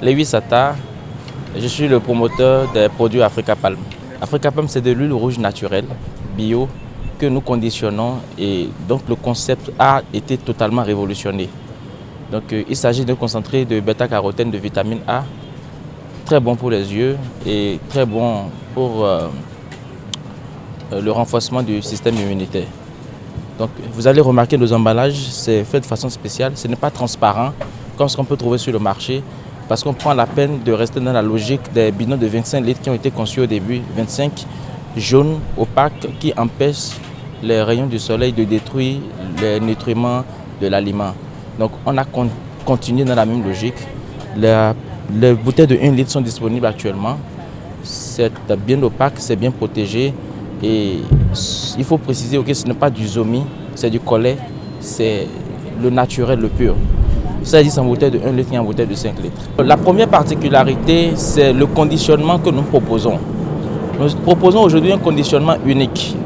Lévi Sata, je suis le promoteur des produits Africa Palm. Africa Palm, c'est de l'huile rouge naturelle, bio, que nous conditionnons et donc le concept a été totalement révolutionné. Donc il s'agit d'un concentré de bêta-carotène de vitamine A, très bon pour les yeux et très bon pour le renforcement du système immunitaire. Donc vous allez remarquer nos emballages, c'est fait de façon spéciale, ce n'est pas transparent comme ce qu'on peut trouver sur le marché parce qu'on prend la peine de rester dans la logique des bidons de 25 litres qui ont été conçus au début, 25 jaunes, opaques, qui empêchent les rayons du soleil de détruire les nutriments de l'aliment. Donc on a continué dans la même logique. Les bouteilles de 1 litre sont disponibles actuellement. C'est bien opaque, c'est bien protégé. Et il faut préciser que ce n'est pas du zomi, c'est du collet, c'est le naturel, le pur. Ça dit en bouteille de 1 litre et en bouteille de 5 litres. La première particularité, c'est le conditionnement que nous proposons. Nous proposons aujourd'hui un conditionnement unique.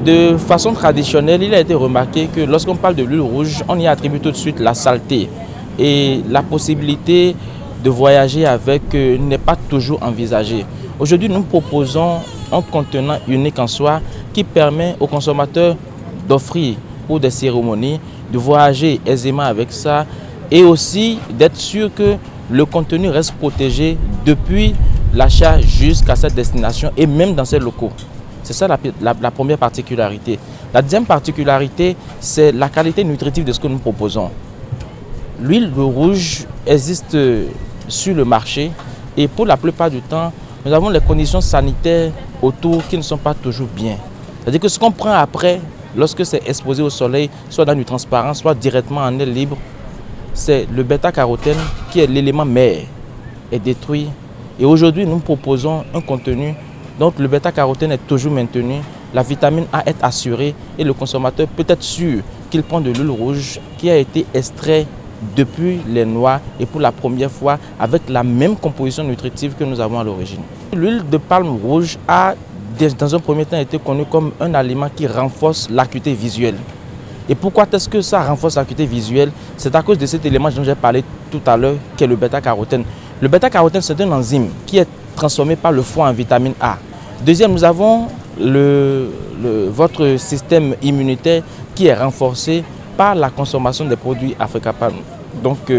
De façon traditionnelle, il a été remarqué que lorsqu'on parle de l'huile rouge, on y attribue tout de suite la saleté. Et la possibilité de voyager avec n'est pas toujours envisagée. Aujourd'hui, nous proposons un contenant unique en soi qui permet aux consommateurs d'offrir pour des cérémonies, de voyager aisément avec ça et aussi d'être sûr que le contenu reste protégé depuis l'achat jusqu'à cette destination et même dans ces locaux. C'est ça la première particularité. La deuxième particularité, c'est la qualité nutritive de ce que nous proposons. L'huile rouge existe sur le marché et pour la plupart du temps, nous avons les conditions sanitaires autour qui ne sont pas toujours bien. C'est-à-dire que ce qu'on prend après, lorsque c'est exposé au soleil, soit dans du transparent, soit directement en air libre, c'est le bêta-carotène qui est l'élément mère, est détruit. Et aujourd'hui, nous proposons un contenu dont le bêta-carotène est toujours maintenu, la vitamine A est assurée et le consommateur peut être sûr qu'il prend de l'huile rouge qui a été extrait depuis les noix et pour la première fois avec la même composition nutritive que nous avons à l'origine. L'huile de palme rouge a dans un premier temps été connue comme un aliment qui renforce l'acuité visuelle. Et pourquoi est-ce que ça renforce l'acuité visuelle? C'est à cause de cet élément dont j'ai parlé tout à l'heure, qui est le bêta-carotène. Le bêta-carotène, c'est un enzyme qui est transformé par le foie en vitamine A. Deuxième, nous avons votre système immunitaire qui est renforcé par la consommation des produits Africa Palm. Donc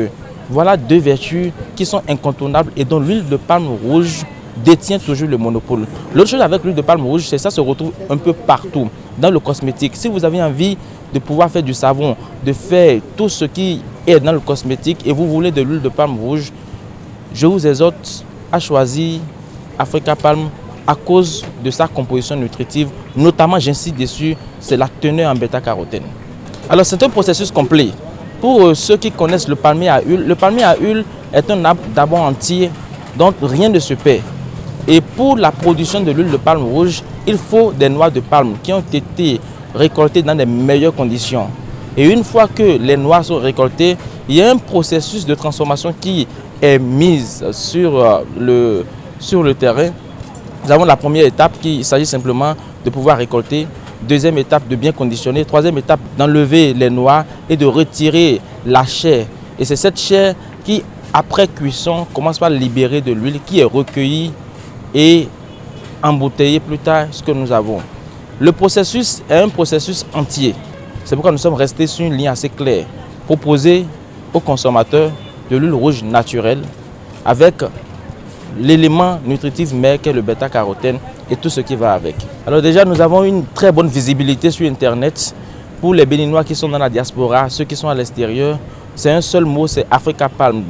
voilà deux vertus qui sont incontournables et dont l'huile de palme rouge détient toujours le monopole. L'autre chose avec l'huile de palme rouge, c'est que ça se retrouve un peu partout dans le cosmétique. Si vous avez envie de pouvoir faire du savon, de faire tout ce qui est dans le cosmétique et vous voulez de l'huile de palme rouge, je vous exhorte à choisir Africa Palm à cause de sa composition nutritive. Notamment, j'insiste dessus, c'est la teneur en bêta-carotène. Alors c'est un processus complet. Pour ceux qui connaissent le palmier à huile est un arbre d'abord entier dont rien ne se perd. Et pour la production de l'huile de palme rouge, il faut des noix de palme qui ont été récoltées dans les meilleures conditions. Et une fois que les noix sont récoltées, il y a un processus de transformation qui est mis sur le terrain. Nous avons la première étape il s'agit simplement de pouvoir récolter. Deuxième étape, de bien conditionner. Troisième étape, d'enlever les noix et de retirer la chair. Et c'est cette chair qui, après cuisson, commence par libérer de l'huile qui est recueillie et embouteillée plus tard, ce que nous avons. Le processus est un processus entier. C'est pourquoi nous sommes restés sur une ligne assez claire. Proposer aux consommateurs de l'huile rouge naturelle avec l'élément nutritif mère qu'est le bêta-carotène et tout ce qui va avec. Alors déjà, nous avons une très bonne visibilité sur Internet. Pour les Béninois qui sont dans la diaspora, ceux qui sont à l'extérieur, c'est un seul mot, c'est Africa Palm.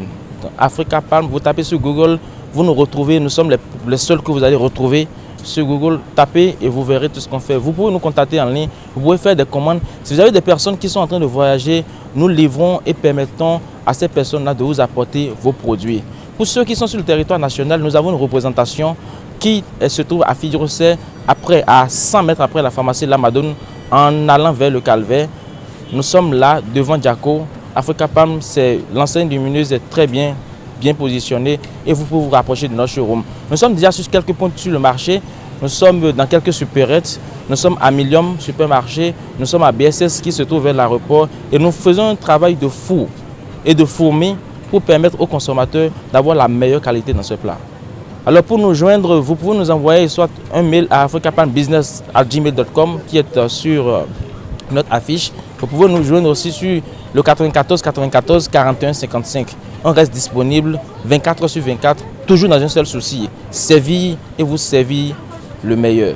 Africa Palm, vous tapez sur Google, vous nous retrouvez, nous sommes les seuls que vous allez retrouver sur Google. Tapez et vous verrez tout ce qu'on fait. Vous pouvez nous contacter en ligne, vous pouvez faire des commandes. Si vous avez des personnes qui sont en train de voyager, nous livrons et permettons à ces personnes-là de vous apporter vos produits. Pour ceux qui sont sur le territoire national, nous avons une représentation qui se trouve à Fidjirosset, à 100 mètres après la pharmacie Lamadone, en allant vers le Calvaire. Nous sommes là, devant Diaco. Africa Palm, l'enseigne lumineuse est très bien positionnée et vous pouvez vous rapprocher de notre showroom. Nous sommes déjà sur quelques points sur le marché. Nous sommes dans quelques supérettes. Nous sommes à Millium Supermarché. Nous sommes à BSS qui se trouve vers l'aéroport. Et nous faisons un travail de fou et de fourmi pour permettre aux consommateurs d'avoir la meilleure qualité dans ce plat. Alors pour nous joindre, vous pouvez nous envoyer soit un mail à africapanbusiness@gmail.com qui est sur notre affiche. Vous pouvez nous joindre aussi sur le 94 94 41 55. On reste disponible 24 heures sur 24, toujours dans un seul souci, servir et vous servir le meilleur.